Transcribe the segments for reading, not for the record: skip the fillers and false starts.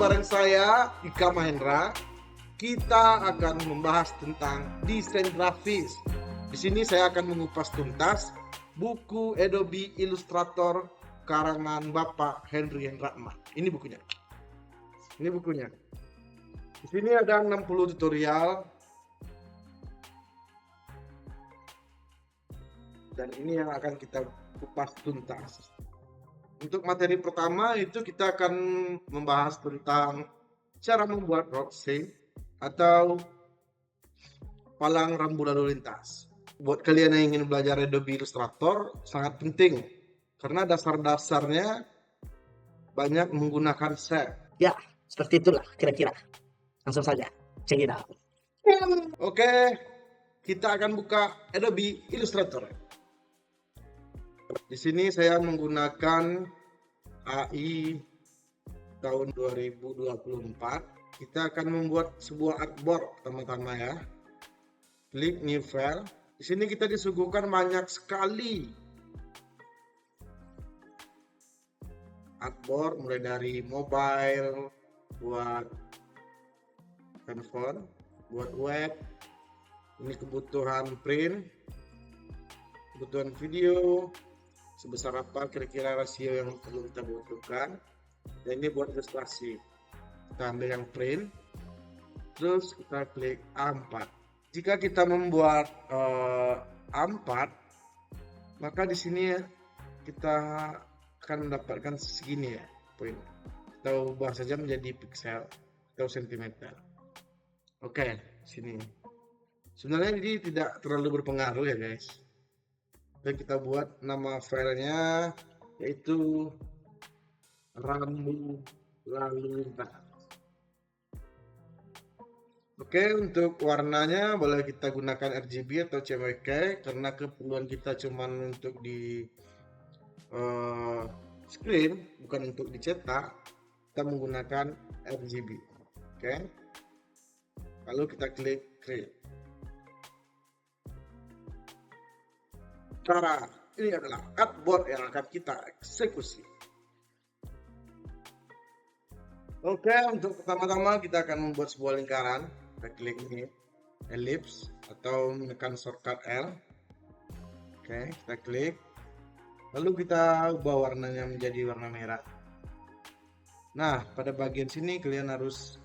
bareng saya Ika Mahendra. Kita akan membahas tentang desain grafis. Di sini saya akan mengupas tuntas buku Adobe Illustrator karangan Bapak Henry Rahmat. Ini bukunya. Ini bukunya. Di sini ada 60 tutorial. Dan ini yang akan kita kupas tuntas. Untuk materi pertama itu kita akan membahas tentang cara membuat road shape atau palang rambu lalu lintas. Buat kalian yang ingin belajar Adobe Illustrator sangat penting karena dasar-dasarnya banyak menggunakan shape. Ya, seperti itulah kira-kira. Langsung saja, check it out. Oke, kita akan buka Adobe Illustrator. Di sini saya menggunakan AI tahun 2024. Kita akan membuat sebuah artboard pertama-tama ya. Klik new file. Di sini kita disuguhkan banyak sekali artboard, mulai dari mobile, buat handphone, buat web. Ini kebutuhan print, kebutuhan video, sebesar apa kira-kira rasio yang perlu kita butuhkan. Dan ini buat ilustrasi. Kita ambil yang print, terus kita klik A4. Jika kita membuat A4, maka di sini kita akan mendapatkan segini ya poin. Kita ubah saja menjadi pixel atau sentimeter. Oke, sini. Sebenarnya ini tidak terlalu berpengaruh ya guys. Dan kita buat nama filenya yaitu rambu lalu lintas. Oke, untuk warnanya boleh kita gunakan RGB atau CMYK karena keperluan kita cuman untuk di screen, bukan untuk dicetak. Kita menggunakan RGB. Oke. Lalu kita klik create. Cara ini adalah artboard yang akan kita eksekusi. Oke, untuk pertama-tama kita akan membuat sebuah lingkaran. Kita klik ini, ellipse atau menekan shortcut L. Oke, kita klik. Lalu kita ubah warnanya menjadi warna merah. Nah, pada bagian sini kalian harus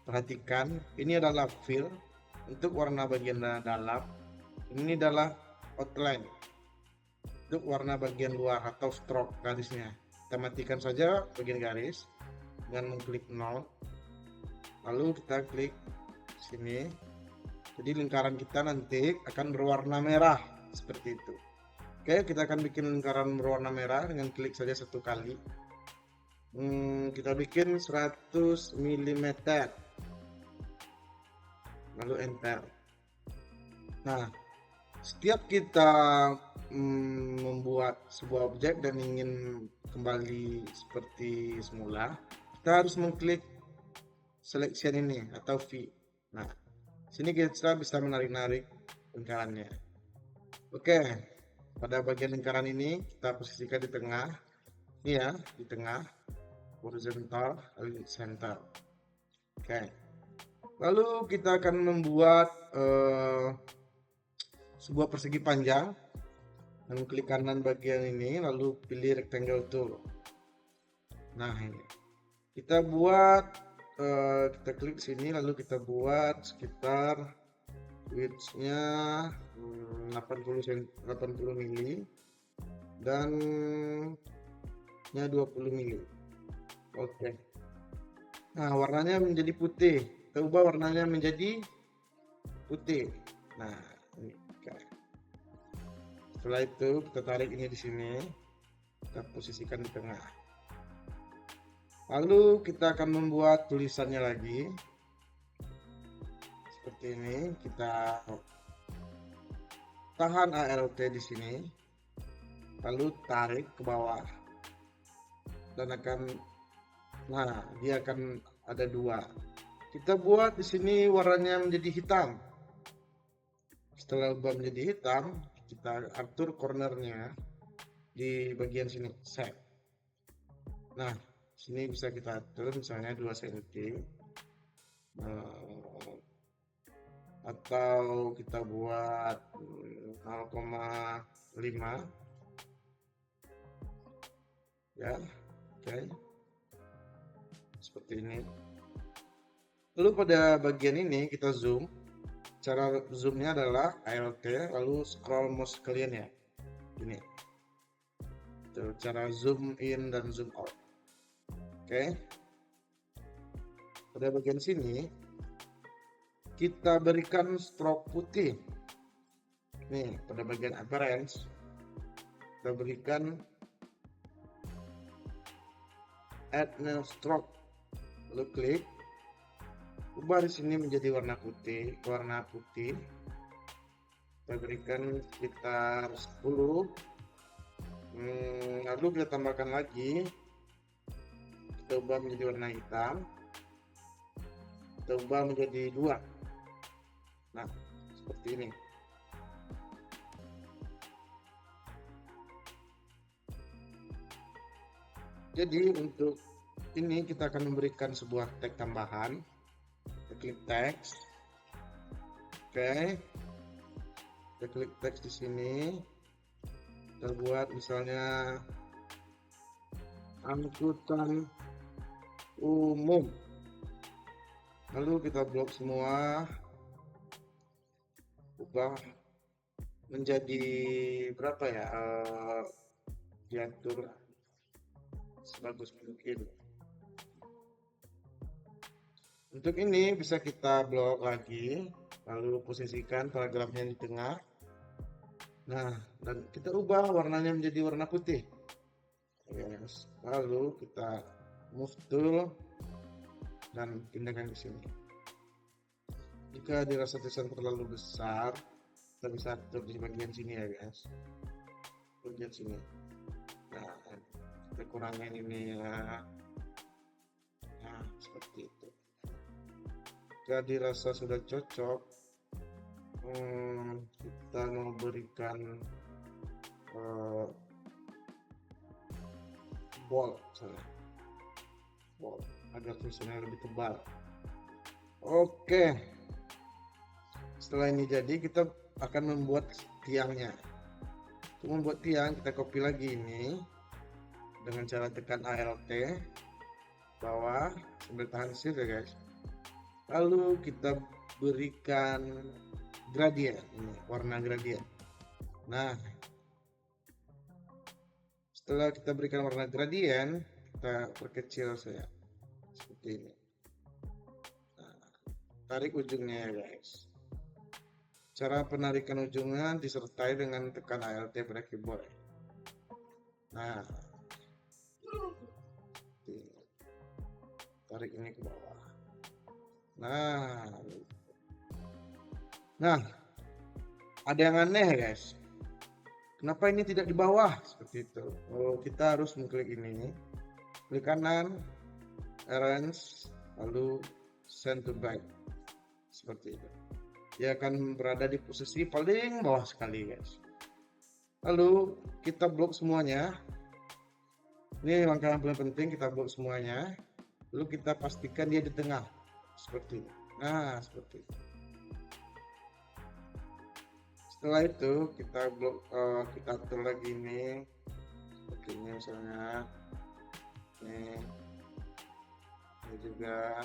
perhatikan, ini adalah fill untuk warna bagian dalam. Ini adalah outline untuk warna bagian luar atau stroke garisnya. Kita matikan saja bagian garis dengan mengklik 0. Lalu kita klik sini. Jadi lingkaran kita nanti akan berwarna merah seperti itu. Oke, kita akan bikin lingkaran berwarna merah dengan klik saja satu kali. Kita bikin 100 mm. Lalu enter. Nah, setiap kita membuat sebuah objek dan ingin kembali seperti semula, kita harus mengklik selection ini atau V. Nah, sini kita bisa menarik-narik lingkarannya. Oke, pada bagian lingkaran ini kita posisikan di tengah. Ini ya, di tengah, horizontal, lalu center. Oke. Lalu kita akan membuat sebuah persegi panjang. Dan klik kanan bagian ini, lalu pilih rectangle tool. Nah, ini kita buat. Kita klik sini, lalu kita buat sekitar width-nya 80 mili dan nya 20 mili. Oke. Nah, warnanya menjadi putih. Kita ubah warnanya menjadi putih. Nah, ini. Setelah itu kita tarik ini di sini, kita posisikan di tengah. Lalu kita akan membuat tulisannya lagi seperti ini. Kita tahan ALT di sini, lalu tarik ke bawah dan dia akan ada dua. Kita buat di sini warnanya menjadi hitam. Setelah ubah menjadi hitam, kita atur cornernya di bagian sini, set. Nah, Sini bisa kita atur misalnya 2 cm. Atau kita buat 0,5 ya. Oke. Seperti ini. Lalu pada bagian ini kita zoom. Cara zoomnya adalah Alt lalu scroll mouse kalian ya. Ini. Tuh, cara zoom in dan zoom out. Oke. Pada bagian sini kita berikan stroke putih. Nih, pada bagian appearance kita berikan add new stroke. Lalu klik. Ubah di sini menjadi warna putih. Kita berikan sekitar 10. Lalu kita tambahkan lagi. Kita ubah menjadi warna hitam. Kita ubah menjadi 2. Nah, seperti ini. Jadi untuk ini kita akan memberikan sebuah tag tambahan. Kita klik text. Oke. Kita klik text di sini. Kita buat misalnya angkutan umum. Lalu kita blok semua. Ubah menjadi berapa ya? Diatur sebagus mungkin. Untuk ini bisa kita blok lagi, lalu posisikan paragrafnya di tengah. Nah, dan kita ubah warnanya menjadi warna putih. Yes. Lalu kita move tool dan pindahkan ke sini. Jika dirasa tulisan terlalu besar, kita bisa atur di bagian sini ya guys. Bagian sini. Nah, kita kurangin ini ya. Nah, seperti itu. Jika dirasa sudah cocok, kita memberikan bold agar tulisannya lebih tebal. Oke, setelah ini jadi kita akan membuat tiangnya. Untuk membuat tiang kita copy lagi ini dengan cara tekan Alt bawah sambil tahan shift ya guys. Lalu kita berikan gradien, ini warna gradien. Nah, setelah kita berikan warna gradien, kita perkecil saja seperti ini. Nah, tarik ujungnya ya guys. Cara penarikan ujungnya disertai dengan tekan Alt pada keyboard. Nah, tarik ini ke bawah. Nah, ada yang aneh guys. Kenapa ini tidak di bawah seperti itu? Oh, kita harus mengklik ini, klik kanan, arrange, lalu send to back seperti itu. Dia akan berada di posisi paling bawah sekali guys. Lalu kita blok semuanya. Ini langkah yang paling penting, kita blok semuanya. Lalu kita pastikan dia di tengah seperti ini. Nah, seperti itu. Setelah itu kita blok, kita atur lagi ini seperti ini misalnya. Ini juga.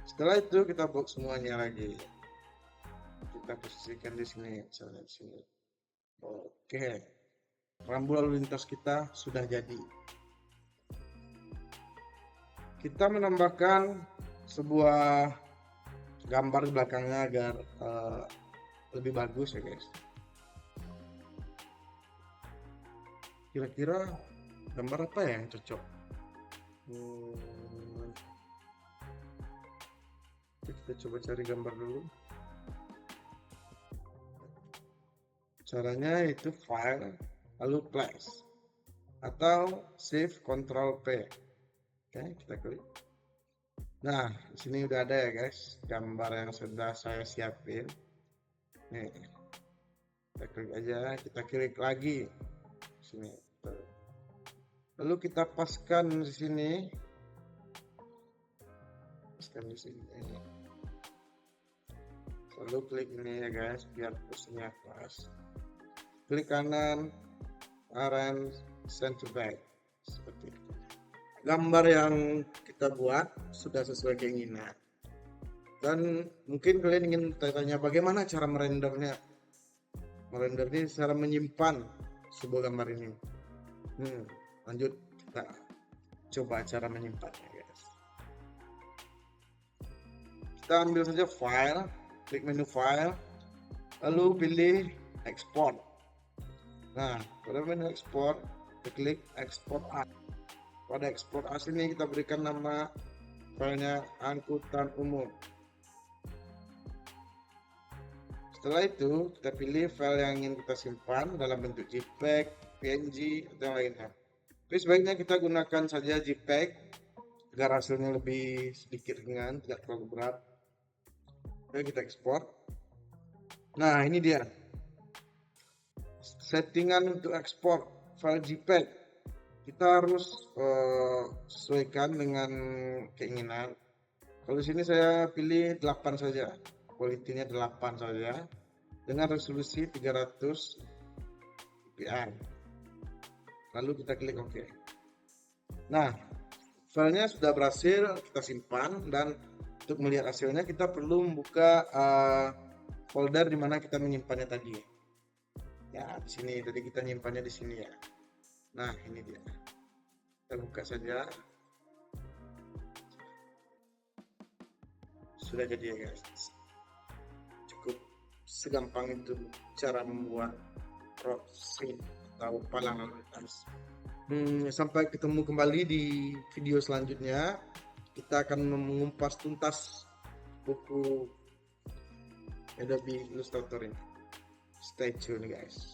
Setelah itu kita blok semuanya lagi. Kita posisikan di sini misalnya di sini. Oke. Rambu lalu lintas kita sudah jadi. Kita menambahkan sebuah gambar di belakangnya agar lebih bagus ya guys. Kira-kira gambar apa ya yang cocok? Kita coba cari gambar dulu. Caranya itu file lalu place atau save Ctrl P. Oke, kita klik. Nah, di sini udah ada ya guys gambar yang sudah saya siapin. Nih. Kita klik aja, kita klik lagi sini. Lalu kita paskan di sini. Paskan di sini. Lalu klik ini ya guys, biar posisinya pas. Klik kanan, arrange, send to back. Seperti itu. Gambar yang kita buat sudah sesuai keinginan. Dan mungkin kalian ingin tanya bagaimana cara merendernya. Merender ini cara menyimpan sebuah gambar ini. Lanjut kita coba cara menyimpannya guys. Kita ambil saja file, klik menu file, lalu pilih export. Nah, pada menu export, kita klik export as. Pada export as ini kita berikan nama filenya angkutan umum. Setelah itu kita pilih file yang ingin kita simpan dalam bentuk JPEG, PNG atau yang lainnya. Tapi sebaiknya kita gunakan saja JPEG agar hasilnya lebih sedikit ringan, tidak terlalu berat. Oke, kita ekspor. Nah, ini dia settingan untuk ekspor file JPEG. Kita harus sesuaikan dengan keinginan. Kalau di sini saya pilih 8 saja. Quality-nya 8 saja dengan resolusi 300 ppi. Lalu kita klik OK. Nah, filenya sudah berhasil kita simpan, dan untuk melihat hasilnya kita perlu membuka folder di mana kita menyimpannya tadi. Ya, di sini tadi kita nyimpannya di sini ya. Nah, ini dia. Kita buka saja. Sudah jadi ya guys. Segampang itu cara membuat roadstream atau palang lalu lintas. Sampai ketemu kembali di video selanjutnya. Kita akan mengupas tuntas buku Adobe Illustrator ini. Stay tune guys.